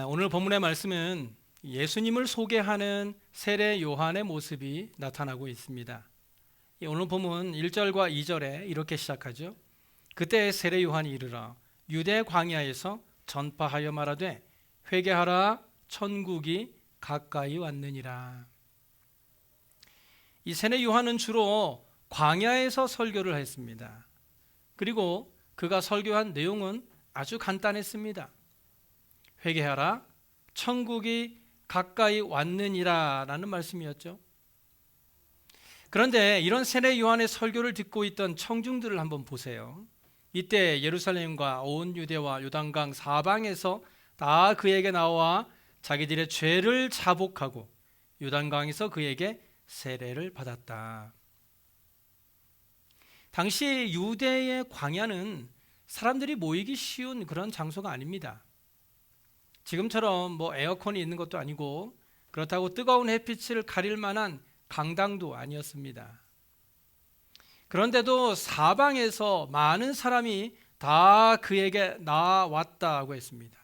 오늘 본문의 말씀은 예수님을 소개하는 세례 요한의 모습이 나타나고 있습니다. 오늘 본문 1절과 2절에 이렇게 시작하죠. 그때 세례 요한이 이르러 유대 광야에서 전파하여 말하되 회개하라 천국이 가까이 왔느니라. 이 세례 요한은 주로 광야에서 설교를 했습니다. 그리고 그가 설교한 내용은 아주 간단했습니다. 회개하라 천국이 가까이 왔느니라 라는 말씀이었죠. 그런데 이런 세례 요한의 설교를 듣고 있던 청중들을 한번 보세요. 이때 예루살렘과 온 유대와 요단강 사방에서 다 그에게 나와 자기들의 죄를 자복하고 요단강에서 그에게 세례를 받았다. 당시 유대의 광야는 사람들이 모이기 쉬운 그런 장소가 아닙니다. 지금처럼 에어컨이 있는 것도 아니고 그렇다고 뜨거운 햇빛을 가릴 만한 강당도 아니었습니다. 그런데도 사방에서 많은 사람이 다 그에게 나왔다고 했습니다.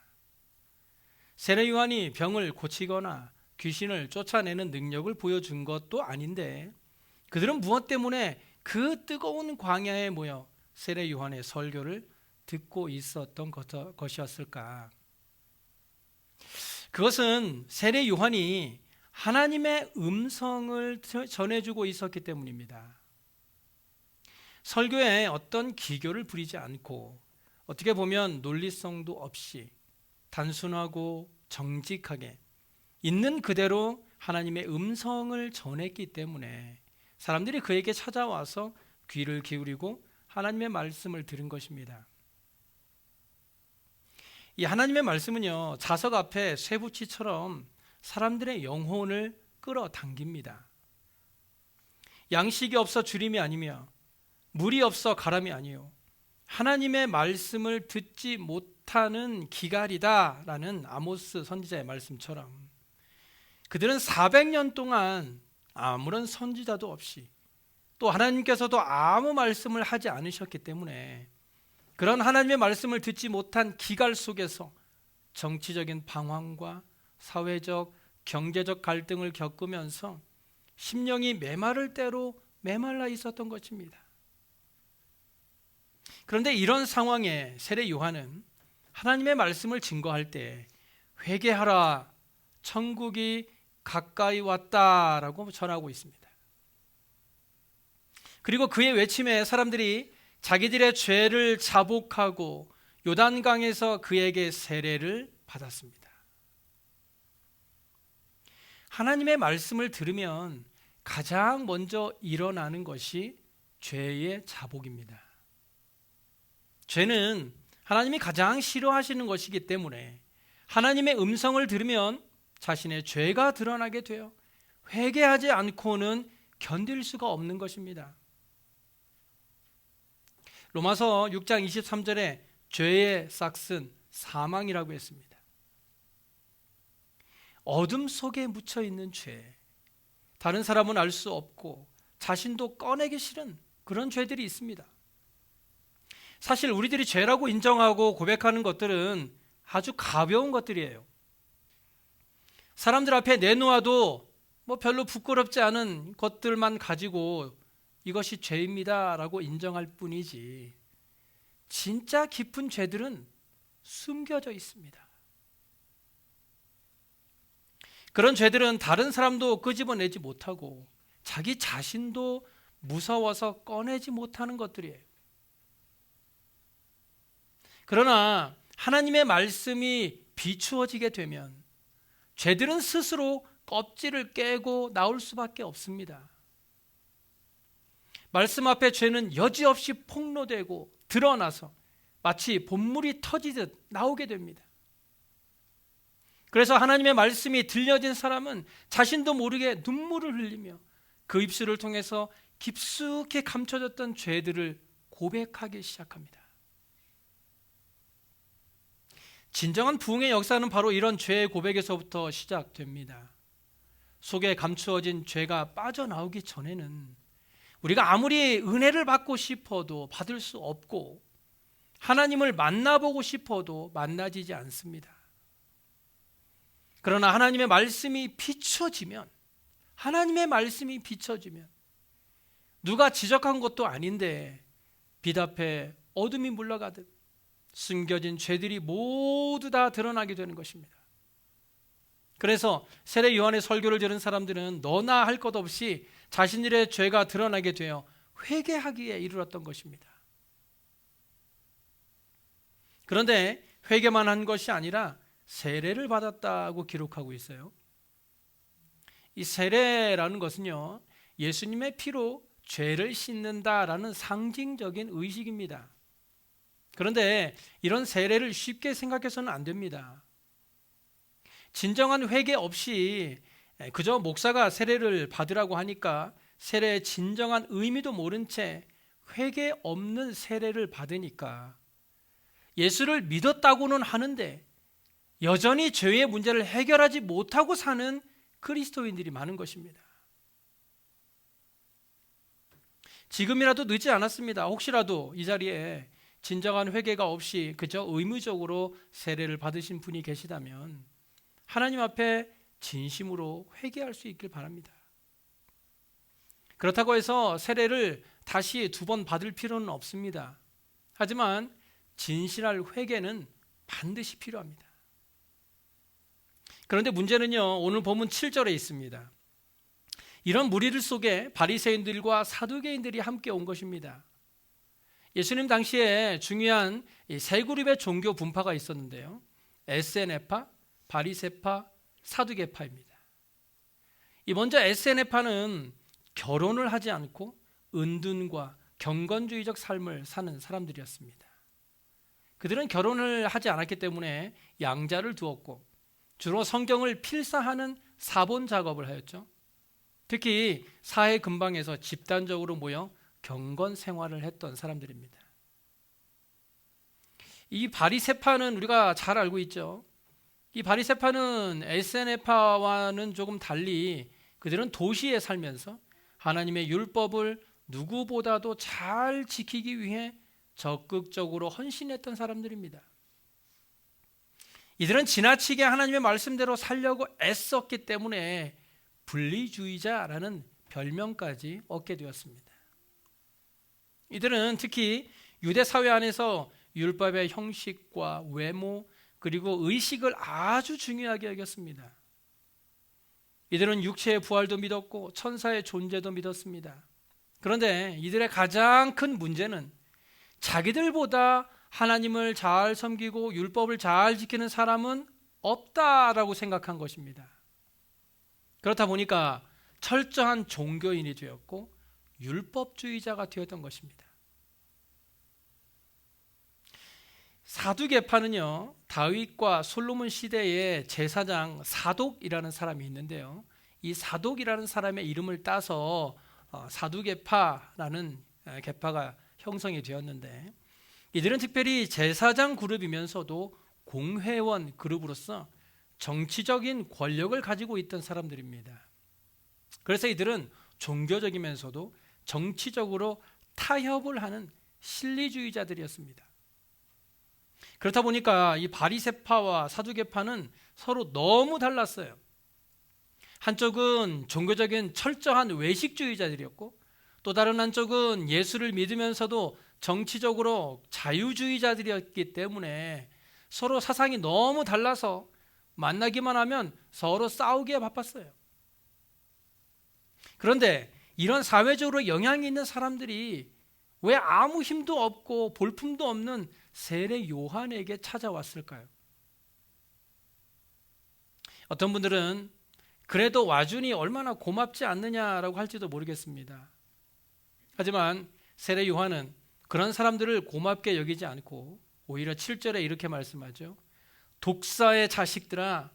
세례 요한이 병을 고치거나 귀신을 쫓아내는 능력을 보여준 것도 아닌데 그들은 무엇 때문에 그 뜨거운 광야에 모여 세례 요한의 설교를 듣고 있었던 것이었을까? 그것은 세례 요한이 하나님의 음성을 전해주고 있었기 때문입니다. 설교에 어떤 기교를 부리지 않고 어떻게 보면 논리성도 없이 단순하고 정직하게 있는 그대로 하나님의 음성을 전했기 때문에 사람들이 그에게 찾아와서 귀를 기울이고 하나님의 말씀을 들은 것입니다. 이 하나님의 말씀은요, 자석 앞에 쇠붙이처럼 사람들의 영혼을 끌어당깁니다. 양식이 없어 주림이 아니며 물이 없어 가람이 아니요 하나님의 말씀을 듣지 못하는 기갈이다라는 아모스 선지자의 말씀처럼 그들은 400년 동안 아무런 선지자도 없이 또 하나님께서도 아무 말씀을 하지 않으셨기 때문에 그런 하나님의 말씀을 듣지 못한 기갈 속에서 정치적인 방황과 사회적, 경제적 갈등을 겪으면서 심령이 메마를 대로 메말라 있었던 것입니다. 그런데 이런 상황에 세례 요한은 하나님의 말씀을 증거할 때 회개하라 천국이 가까이 왔다라고 전하고 있습니다. 그리고 그의 외침에 사람들이 자기들의 죄를 자복하고 요단강에서 그에게 세례를 받았습니다. 하나님의 말씀을 들으면 가장 먼저 일어나는 것이 죄의 자복입니다. 죄는 하나님이 가장 싫어하시는 것이기 때문에 하나님의 음성을 들으면 자신의 죄가 드러나게 되어 회개하지 않고는 견딜 수가 없는 것입니다. 로마서 6장 23절에 죄의 싹은 사망이라고 했습니다. 어둠 속에 묻혀 있는 죄, 다른 사람은 알 수 없고 자신도 꺼내기 싫은 그런 죄들이 있습니다. 사실 우리들이 죄라고 인정하고 고백하는 것들은 아주 가벼운 것들이에요. 사람들 앞에 내놓아도 별로 부끄럽지 않은 것들만 가지고 이것이 죄입니다 라고 인정할 뿐이지 진짜 깊은 죄들은 숨겨져 있습니다. 그런 죄들은 다른 사람도 끄집어내지 못하고 자기 자신도 무서워서 꺼내지 못하는 것들이에요. 그러나 하나님의 말씀이 비추어지게 되면 죄들은 스스로 껍질을 깨고 나올 수밖에 없습니다. 말씀 앞에 죄는 여지없이 폭로되고 드러나서 마치 본물이 터지듯 나오게 됩니다. 그래서 하나님의 말씀이 들려진 사람은 자신도 모르게 눈물을 흘리며 그 입술을 통해서 깊숙이 감춰졌던 죄들을 고백하기 시작합니다. 진정한 부흥의 역사는 바로 이런 죄의 고백에서부터 시작됩니다. 속에 감추어진 죄가 빠져나오기 전에는 우리가 아무리 은혜를 받고 싶어도 받을 수 없고 하나님을 만나보고 싶어도 만나지지 않습니다. 그러나 하나님의 말씀이 비춰지면, 하나님의 말씀이 비춰지면 누가 지적한 것도 아닌데 빛 앞에 어둠이 물러가듯 숨겨진 죄들이 모두 다 드러나게 되는 것입니다. 그래서 세례 요한의 설교를 들은 사람들은 너나 할 것 없이 자신들의 죄가 드러나게 되어 회개하기에 이르렀던 것입니다. 그런데 회개만 한 것이 아니라 세례를 받았다고 기록하고 있어요. 이 세례라는 것은요, 예수님의 피로 죄를 씻는다라는 상징적인 의식입니다. 그런데 이런 세례를 쉽게 생각해서는 안 됩니다. 진정한 회개 없이 그저 목사가 세례를 받으라고 하니까 세례의 진정한 의미도 모른 채 회개 없는 세례를 받으니까 예수를 믿었다고는 하는데 여전히 죄의 문제를 해결하지 못하고 사는 그리스도인들이 많은 것입니다. 지금이라도 늦지 않았습니다. 혹시라도 이 자리에 진정한 회개가 없이 그저 의무적으로 세례를 받으신 분이 계시다면 하나님 앞에 진심으로 회개할 수 있길 바랍니다. 그렇다고 해서 세례를 다시 2번 받을 필요는 없습니다. 하지만 진실할 회개는 반드시 필요합니다. 그런데 문제는요, 오늘 본문 7절에 있습니다. 이런 무리들 속에 바리새인들과 사두개인들이 함께 온 것입니다. 예수님 당시에 중요한 세 그룹의 종교 분파가 있었는데요, 에세네파, 바리새파, 사두개파입니다. 이 먼저 에세네파는 결혼을 하지 않고 은둔과 경건주의적 삶을 사는 사람들이었습니다. 그들은 결혼을 하지 않았기 때문에 양자를 두었고 주로 성경을 필사하는 사본 작업을 하였죠. 특히 사회 근방에서 집단적으로 모여 경건 생활을 했던 사람들입니다. 이 바리새파는 우리가 잘 알고 있죠. 이 바리새파는 에세네파와는 조금 달리 그들은 도시에 살면서 하나님의 율법을 누구보다도 잘 지키기 위해 적극적으로 헌신했던 사람들입니다. 이들은 지나치게 하나님의 말씀대로 살려고 애썼기 때문에 분리주의자라는 별명까지 얻게 되었습니다. 이들은 특히 유대 사회 안에서 율법의 형식과 외모 그리고 의식을 아주 중요하게 여겼습니다. 이들은 육체의 부활도 믿었고 천사의 존재도 믿었습니다. 그런데 이들의 가장 큰 문제는 자기들보다 하나님을 잘 섬기고 율법을 잘 지키는 사람은 없다라고 생각한 것입니다. 그렇다 보니까 철저한 종교인이 되었고 율법주의자가 되었던 것입니다. 사두개파는요, 다윗과 솔로몬 시대의 제사장 사독이라는 사람이 있는데요, 이 사독이라는 사람의 이름을 따서 사두개파라는 계파가 형성이 되었는데, 이들은 특별히 제사장 그룹이면서도 공회원 그룹으로서 정치적인 권력을 가지고 있던 사람들입니다. 그래서 이들은 종교적이면서도 정치적으로 타협을 하는 실리주의자들이었습니다. 그렇다 보니까 이 바리새파와 사두개파는 서로 너무 달랐어요. 한쪽은 종교적인 철저한 외식주의자들이었고 또 다른 한쪽은 예수를 믿으면서도 정치적으로 자유주의자들이었기 때문에 서로 사상이 너무 달라서 만나기만 하면 서로 싸우기에 바빴어요. 그런데 이런 사회적으로 영향이 있는 사람들이 왜 아무 힘도 없고 볼품도 없는 세례 요한에게 찾아왔을까요? 어떤 분들은 그래도 와주니 얼마나 고맙지 않느냐라고 할지도 모르겠습니다. 하지만 세례 요한은 그런 사람들을 고맙게 여기지 않고 오히려 7절에 이렇게 말씀하죠. 독사의 자식들아,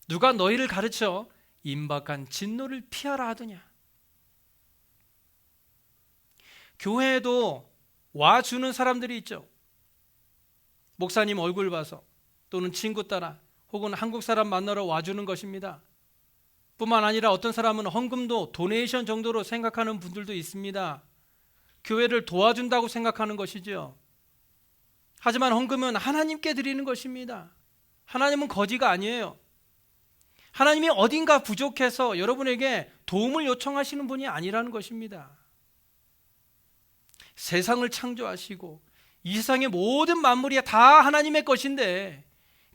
누가 너희를 가르쳐 임박한 진노를 피하라 하더냐. 교회에도 와주는 사람들이 있죠. 목사님 얼굴 봐서 또는 친구 따라 혹은 한국 사람 만나러 와주는 것입니다. 뿐만 아니라 어떤 사람은 헌금도 도네이션 정도로 생각하는 분들도 있습니다. 교회를 도와준다고 생각하는 것이죠. 하지만 헌금은 하나님께 드리는 것입니다. 하나님은 거지가 아니에요. 하나님이 어딘가 부족해서 여러분에게 도움을 요청하시는 분이 아니라는 것입니다. 세상을 창조하시고 이 세상의 모든 만물이 다 하나님의 것인데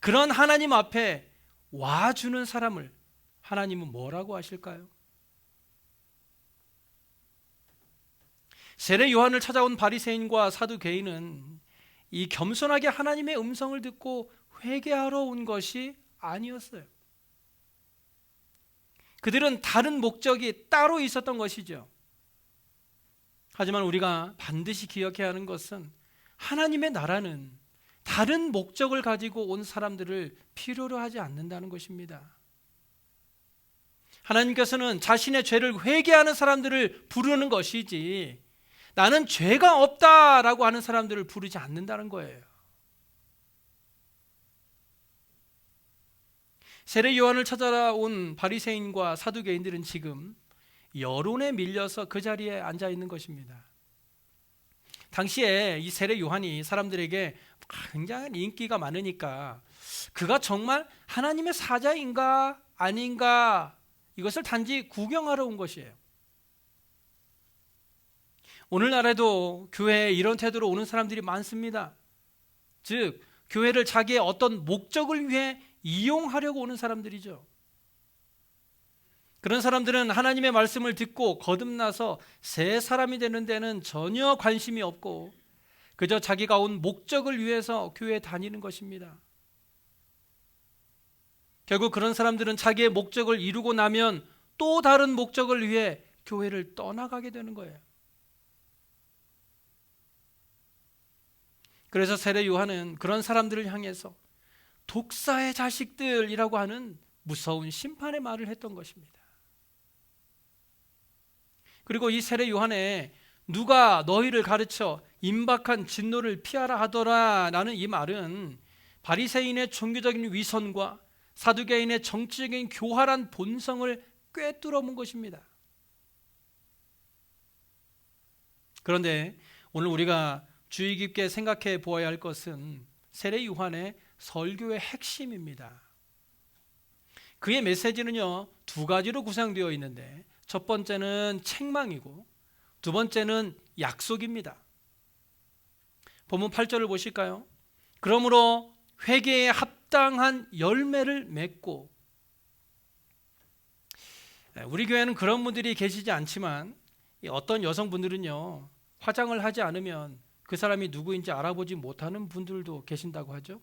그런 하나님 앞에 와주는 사람을 하나님은 뭐라고 하실까요? 세례 요한을 찾아온 바리새인과 사두개인은 이 겸손하게 하나님의 음성을 듣고 회개하러 온 것이 아니었어요. 그들은 다른 목적이 따로 있었던 것이죠. 하지만 우리가 반드시 기억해야 하는 것은 하나님의 나라는 다른 목적을 가지고 온 사람들을 필요로 하지 않는다는 것입니다. 하나님께서는 자신의 죄를 회개하는 사람들을 부르는 것이지 나는 죄가 없다라고 하는 사람들을 부르지 않는다는 거예요. 세례 요한을 찾아온 바리새인과 사두개인들은 지금 여론에 밀려서 그 자리에 앉아 있는 것입니다. 당시에 이 세례 요한이 사람들에게 굉장히 인기가 많으니까 그가 정말 하나님의 사자인가 아닌가 이것을 단지 구경하러 온 것이에요. 오늘날에도 교회에 이런 태도로 오는 사람들이 많습니다. 즉 교회를 자기의 어떤 목적을 위해 이용하려고 오는 사람들이죠. 그런 사람들은 하나님의 말씀을 듣고 거듭나서 새 사람이 되는 데는 전혀 관심이 없고 그저 자기가 온 목적을 위해서 교회에 다니는 것입니다. 결국 그런 사람들은 자기의 목적을 이루고 나면 또 다른 목적을 위해 교회를 떠나가게 되는 거예요. 그래서 세례 요한은 그런 사람들을 향해서 독사의 자식들이라고 하는 무서운 심판의 말을 했던 것입니다. 그리고 이 세례 요한에 누가 너희를 가르쳐 임박한 진노를 피하라 하더라 라는 이 말은 바리새인의 종교적인 위선과 사두개인의 정치적인 교활한 본성을 꿰뚫어 문 것입니다. 그런데 오늘 우리가 주의 깊게 생각해 보아야 할 것은 세례 요한의 설교의 핵심입니다. 그의 메시지는요, 두 가지로 구성되어 있는데 첫 번째는 책망이고 두 번째는 약속입니다. 본문 8절을 보실까요? 그러므로 회개에 합당한 열매를 맺고, 우리 교회는 그런 분들이 계시지 않지만 어떤 여성분들은요, 화장을 하지 않으면 그 사람이 누구인지 알아보지 못하는 분들도 계신다고 하죠.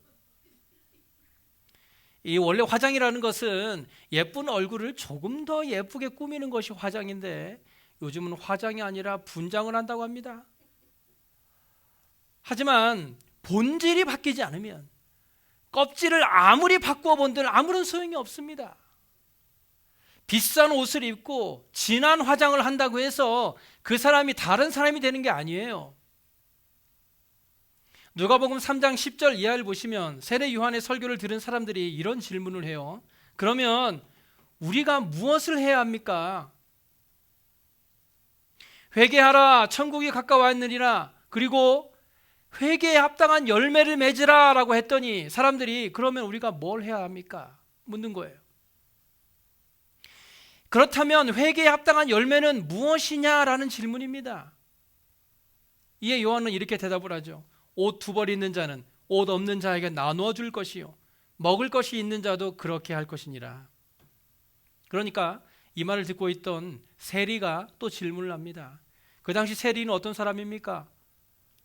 이 원래 화장이라는 것은 예쁜 얼굴을 조금 더 예쁘게 꾸미는 것이 화장인데 요즘은 화장이 아니라 분장을 한다고 합니다. 하지만 본질이 바뀌지 않으면 껍질을 아무리 바꾸어 본들 아무런 소용이 없습니다. 비싼 옷을 입고 진한 화장을 한다고 해서 그 사람이 다른 사람이 되는 게 아니에요. 누가복음 3장 10절 이하를 보시면 세례 요한의 설교를 들은 사람들이 이런 질문을 해요. 그러면 우리가 무엇을 해야 합니까? 회개하라, 천국이 가까워왔느니라, 그리고 회개에 합당한 열매를 맺으라 라고 했더니 사람들이 그러면 우리가 뭘 해야 합니까? 묻는 거예요. 그렇다면 회개에 합당한 열매는 무엇이냐라는 질문입니다. 이에 요한은 이렇게 대답을 하죠. 옷 두 벌 있는 자는 옷 없는 자에게 나누어 줄 것이요 먹을 것이 있는 자도 그렇게 할 것이니라. 그러니까 이 말을 듣고 있던 세리가 또 질문을 합니다. 그 당시 세리는 어떤 사람입니까?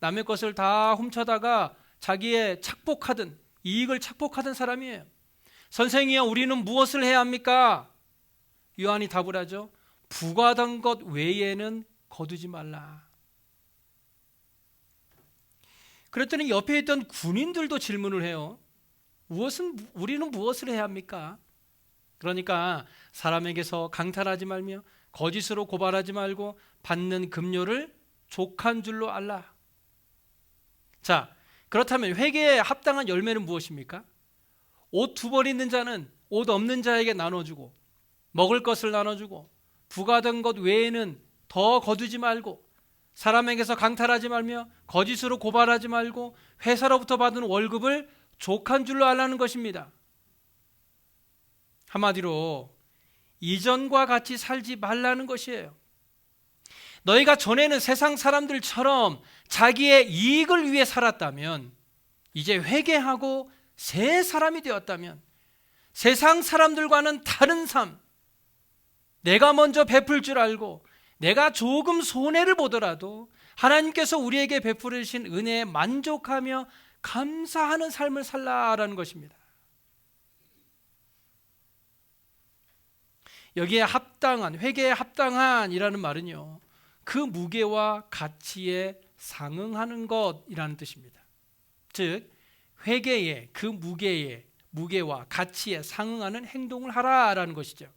남의 것을 다 훔쳐다가 자기의 착복하던 이익을 착복하던 사람이에요. 선생이여, 우리는 무엇을 해야 합니까? 요한이 답을 하죠. 부과한 것 외에는 거두지 말라. 그랬더니 옆에 있던 군인들도 질문을 해요. 우리는 무엇을 해야 합니까? 그러니까 사람에게서 강탈하지 말며 거짓으로 고발하지 말고 받는 급료를 족한 줄로 알라. 자, 그렇다면 회개에 합당한 열매는 무엇입니까? 옷 두 벌 있는 자는 옷 없는 자에게 나눠주고 먹을 것을 나눠주고 부과된 것 외에는 더 거두지 말고 사람에게서 강탈하지 말며 거짓으로 고발하지 말고 회사로부터 받은 월급을 족한 줄로 알라는 것입니다. 한마디로 이전과 같이 살지 말라는 것이에요. 너희가 전에는 세상 사람들처럼 자기의 이익을 위해 살았다면, 이제 회개하고 새 사람이 되었다면, 세상 사람들과는 다른 삶, 내가 먼저 베풀 줄 알고 내가 조금 손해를 보더라도 하나님께서 우리에게 베풀으신 은혜에 만족하며 감사하는 삶을 살라라는 것입니다. 여기에 합당한, 회개에 합당한이라는 말은요, 그 무게와 가치에 상응하는 것이라는 뜻입니다. 즉 회개에, 그 무게와 가치에 상응하는 행동을 하라라는 것이죠.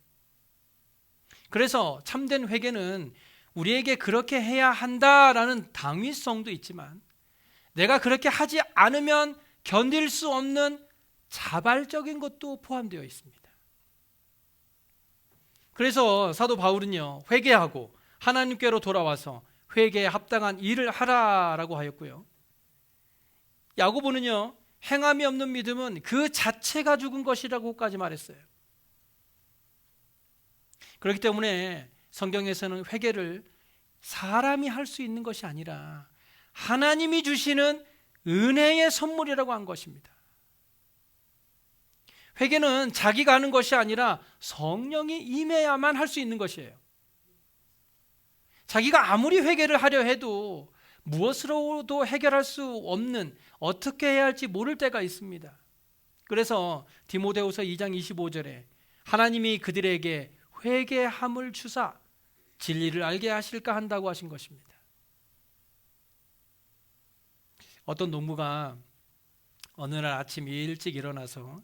그래서 참된 회개는 우리에게 그렇게 해야 한다라는 당위성도 있지만, 내가 그렇게 하지 않으면 견딜 수 없는 자발적인 것도 포함되어 있습니다. 그래서 사도 바울은요, 회개하고 하나님께로 돌아와서 회개에 합당한 일을 하라라고 하였고요, 야고보는요, 행함이 없는 믿음은 그 자체가 죽은 것이라고까지 말했어요. 그렇기 때문에 성경에서는 회개를 사람이 할 수 있는 것이 아니라 하나님이 주시는 은혜의 선물이라고 한 것입니다. 회개는 자기가 하는 것이 아니라 성령이 임해야만 할 수 있는 것이에요. 자기가 아무리 회개를 하려 해도 무엇으로도 해결할 수 없는, 어떻게 해야 할지 모를 때가 있습니다. 그래서 디모데후서 2장 25절에 하나님이 그들에게 회개함을 주사 진리를 알게 하실까 한다고 하신 것입니다. 어떤 농부가 어느 날 아침 일찍 일어나서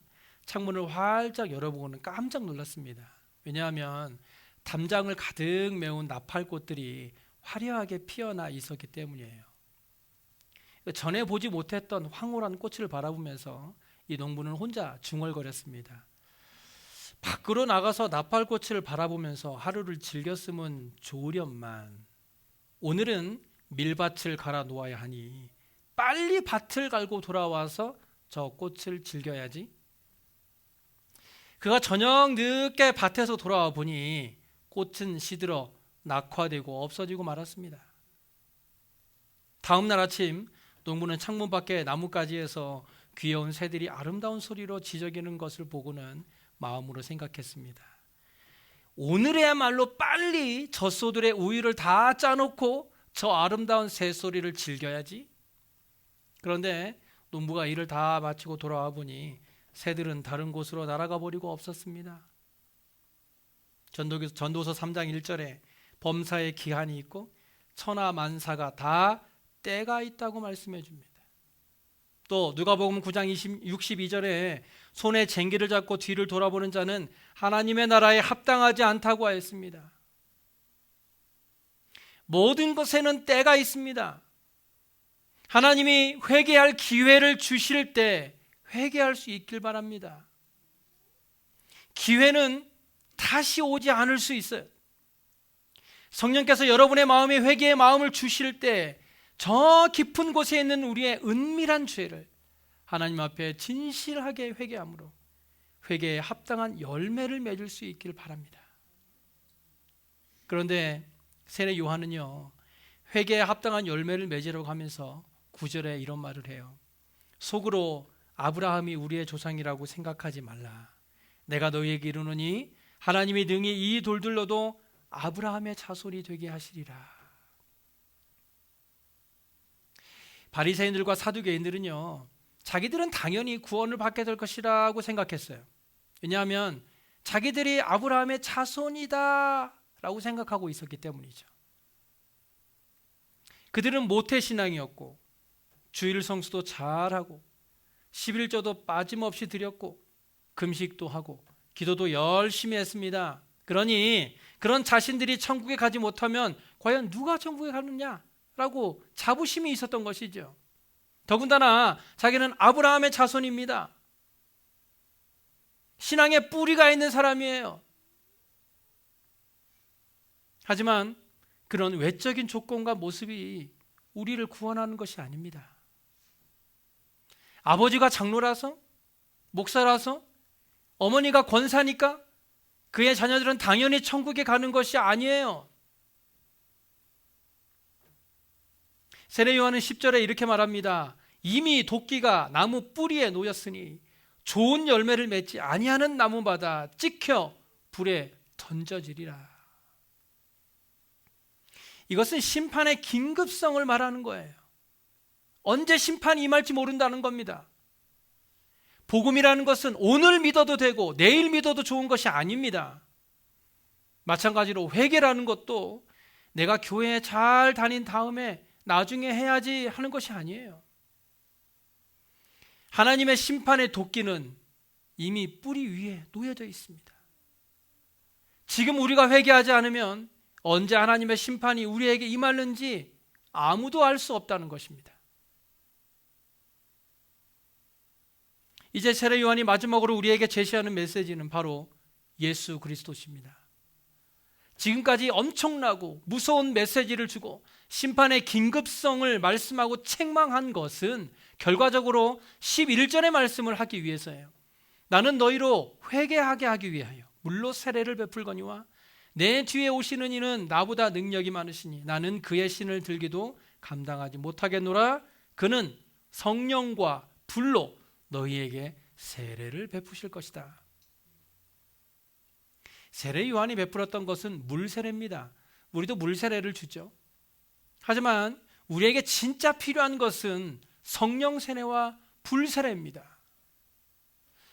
창문을 활짝 열어보고는 깜짝 놀랐습니다. 왜냐하면 담장을 가득 메운 나팔꽃들이 화려하게 피어나 있었기 때문이에요. 전에 보지 못했던 황홀한 꽃을 바라보면서 이 농부는 혼자 중얼거렸습니다. 밖으로 나가서 나팔꽃을 바라보면서 하루를 즐겼으면 좋으련만, 오늘은 밀밭을 갈아 놓아야 하니 빨리 밭을 갈고 돌아와서 저 꽃을 즐겨야지. 그가 저녁 늦게 밭에서 돌아와 보니 꽃은 시들어 낙화되고 없어지고 말았습니다. 다음 날 아침 농부는 창문 밖에 나뭇가지에서 귀여운 새들이 아름다운 소리로 지저귀는 것을 보고는 마음으로 생각했습니다. 오늘이야말로 빨리 젖소들의 우유를 다 짜놓고 저 아름다운 새소리를 즐겨야지. 그런데 농부가 일을 다 마치고 돌아와 보니 새들은 다른 곳으로 날아가 버리고 없었습니다. 전도서 3장 1절에 범사에 기한이 있고 천하 만사가 다 때가 있다고 말씀해 줍니다. 또 누가복음 9장 62절에 손에 쟁기를 잡고 뒤를 돌아보는 자는 하나님의 나라에 합당하지 않다고 하였습니다. 모든 것에는 때가 있습니다. 하나님이 회개할 기회를 주실 때 회개할 수 있길 바랍니다. 기회는 다시 오지 않을 수 있어요. 성령께서 여러분의 마음에 회개의 마음을 주실 때 저 깊은 곳에 있는 우리의 은밀한 죄를 하나님 앞에 진실하게 회개함으로 회개에 합당한 열매를 맺을 수 있길 바랍니다. 그런데 세례 요한은요, 회개에 합당한 열매를 맺으려고 하면서 9절에 이런 말을 해요. 속으로 아브라함이 우리의 조상이라고 생각하지 말라. 내가 너희에게 이르노니 하나님이 능히 이 돌들로도 아브라함의 자손이 되게 하시리라. 바리새인들과 사두개인들은요, 자기들은 당연히 구원을 받게 될 것이라고 생각했어요. 왜냐하면 자기들이 아브라함의 자손이다 라고 생각하고 있었기 때문이죠. 그들은 모태신앙이었고 주일 성수도 잘하고 11조도 빠짐없이 드렸고 금식도 하고 기도도 열심히 했습니다. 그러니 그런 자신들이 천국에 가지 못하면 과연 누가 천국에 가느냐라고 자부심이 있었던 것이죠. 더군다나 자기는 아브라함의 자손입니다. 신앙의 뿌리가 있는 사람이에요. 하지만 그런 외적인 조건과 모습이 우리를 구원하는 것이 아닙니다. 아버지가 장로라서, 목사라서, 어머니가 권사니까 그의 자녀들은 당연히 천국에 가는 것이 아니에요. 세례 요한은 10절에 이렇게 말합니다. 이미 도끼가 나무 뿌리에 놓였으니 좋은 열매를 맺지 아니하는 나무마다 찍혀 불에 던져지리라. 이것은 심판의 긴급성을 말하는 거예요. 언제 심판이 임할지 모른다는 겁니다. 복음이라는 것은 오늘 믿어도 되고 내일 믿어도 좋은 것이 아닙니다. 마찬가지로 회개라는 것도 내가 교회에 잘 다닌 다음에 나중에 해야지 하는 것이 아니에요. 하나님의 심판의 도끼는 이미 뿌리 위에 놓여져 있습니다. 지금 우리가 회개하지 않으면 언제 하나님의 심판이 우리에게 임하는지 아무도 알 수 없다는 것입니다. 이제 세례 요한이 마지막으로 우리에게 제시하는 메시지는 바로 예수 그리스도십니다. 지금까지 엄청나고 무서운 메시지를 주고 심판의 긴급성을 말씀하고 책망한 것은 결과적으로 11절의 말씀을 하기 위해서예요. 나는 너희로 회개하게 하기 위하여 물로 세례를 베풀거니와 내 뒤에 오시는 이는 나보다 능력이 많으시니 나는 그의 신을 들기도 감당하지 못하겠노라. 그는 성령과 불로 너희에게 세례를 베푸실 것이다. 세례 요한이 베풀었던 것은 물 세례입니다. 우리도 물 세례를 주죠. 하지만 우리에게 진짜 필요한 것은 성령 세례와 불 세례입니다.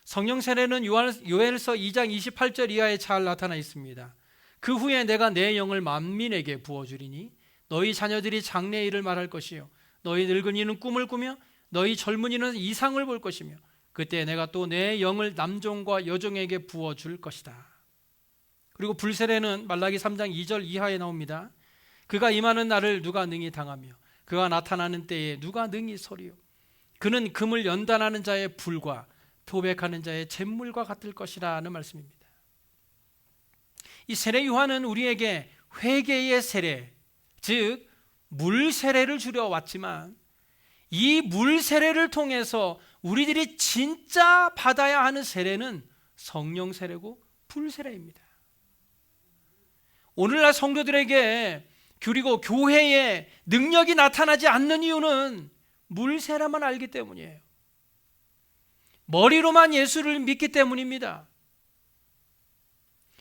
성령 세례는 요엘서 2장 28절 이하에 잘 나타나 있습니다. 그 후에 내가 내 영을 만민에게 부어주리니 너희 자녀들이 장래일을 말할 것이요 너희 늙은이는 꿈을 꾸며 너희 젊은이는 이상을 볼 것이며 그때 내가 또 내 영을 남종과 여종에게 부어줄 것이다. 그리고 불세례는 말라기 3장 2절 이하에 나옵니다. 그가 임하는 날을 누가 능히 당하며 그가 나타나는 때에 누가 능히 서리요. 그는 금을 연단하는 자의 불과 표백하는 자의 잿물과 같을 것이라는 말씀입니다. 이 세례 요한은 우리에게 회개의 세례, 즉 물 세례를 주려 왔지만 이 물 세례를 통해서 우리들이 진짜 받아야 하는 세례는 성령 세례고 불 세례입니다. 오늘날 성도들에게 그리고 교회에 능력이 나타나지 않는 이유는 물 세례만 알기 때문이에요. 머리로만 예수를 믿기 때문입니다.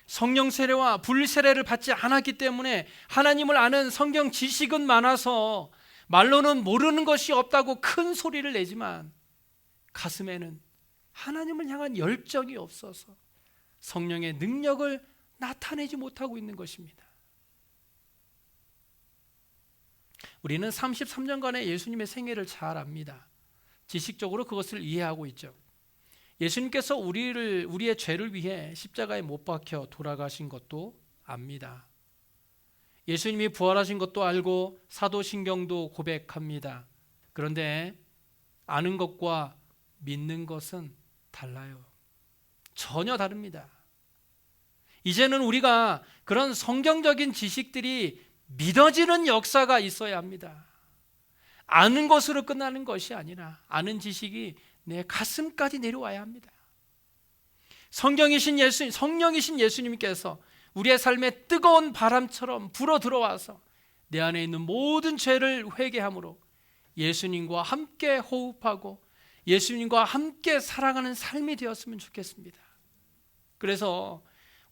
성령 세례와 불 세례를 받지 않았기 때문에 하나님을 아는 성경 지식은 많아서 말로는 모르는 것이 없다고 큰 소리를 내지만 가슴에는 하나님을 향한 열정이 없어서 성령의 능력을 나타내지 못하고 있는 것입니다. 우리는 33년간의 예수님의 생애를 잘 압니다. 지식적으로 그것을 이해하고 있죠. 예수님께서 우리의 죄를 위해 십자가에 못 박혀 돌아가신 것도 압니다. 예수님이 부활하신 것도 알고 사도신경도 고백합니다. 그런데 아는 것과 믿는 것은 달라요. 전혀 다릅니다. 이제는 우리가 그런 성경적인 지식들이 믿어지는 역사가 있어야 합니다. 아는 것으로 끝나는 것이 아니라 아는 지식이 내 가슴까지 내려와야 합니다. 성령이신 예수님께서 우리의 삶에 뜨거운 바람처럼 불어 들어와서 내 안에 있는 모든 죄를 회개함으로 예수님과 함께 호흡하고 예수님과 함께 살아가는 삶이 되었으면 좋겠습니다. 그래서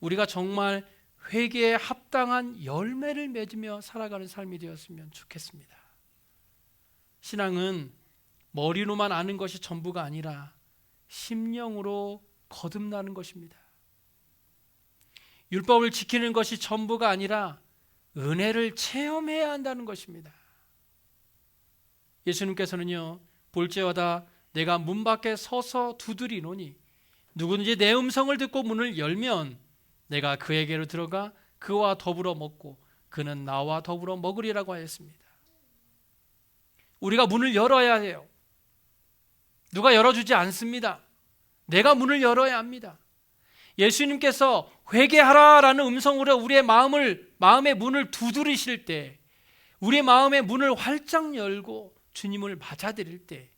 우리가 정말 회개에 합당한 열매를 맺으며 살아가는 삶이 되었으면 좋겠습니다. 신앙은 머리로만 아는 것이 전부가 아니라 심령으로 거듭나는 것입니다. 율법을 지키는 것이 전부가 아니라 은혜를 체험해야 한다는 것입니다. 예수님께서는요, 볼지어다 내가 문 밖에 서서 두드리노니 누구든지 내 음성을 듣고 문을 열면 내가 그에게로 들어가 그와 더불어 먹고 그는 나와 더불어 먹으리라고 하였습니다. 우리가 문을 열어야 해요. 누가 열어주지 않습니다. 내가 문을 열어야 합니다. 예수님께서 회개하라라는 음성으로 우리의 마음의 문을 두드리실 때, 우리의 마음의 문을 활짝 열고 주님을 맞아들일 때,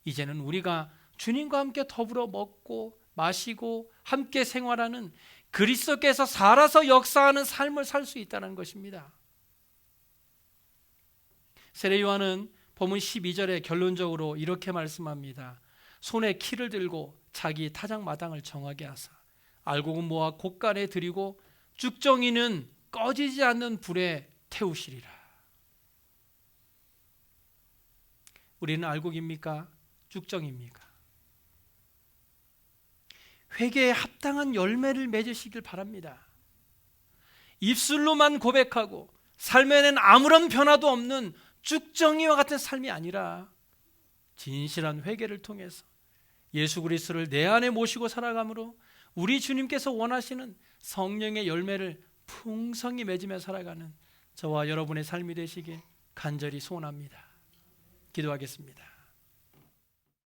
이제는 우리가 주님과 함께 더불어 먹고 마시고 함께 생활하는 그리스도께서 살아서 역사하는 삶을 살 수 있다는 것입니다. 세례 요한은 본문 12절에 결론적으로 이렇게 말씀합니다. 손에 키를 들고 자기 타작마당을 정하게 하사 알곡은 모아 곳간에 들이고 쭉정이는 꺼지지 않는 불에 태우시리라. 우리는 알곡입니까? 쭉정입니까? 회개에 합당한 열매를 맺으시길 바랍니다. 입술로만 고백하고 삶에는 아무런 변화도 없는 쭉정이와 같은 삶이 아니라 진실한 회개를 통해서 예수 그리스도를 내 안에 모시고 살아감으로 우리 주님께서 원하시는 성령의 열매를 풍성히 맺으며 살아가는 저와 여러분의 삶이 되시길 간절히 소원합니다. 기도하겠습니다.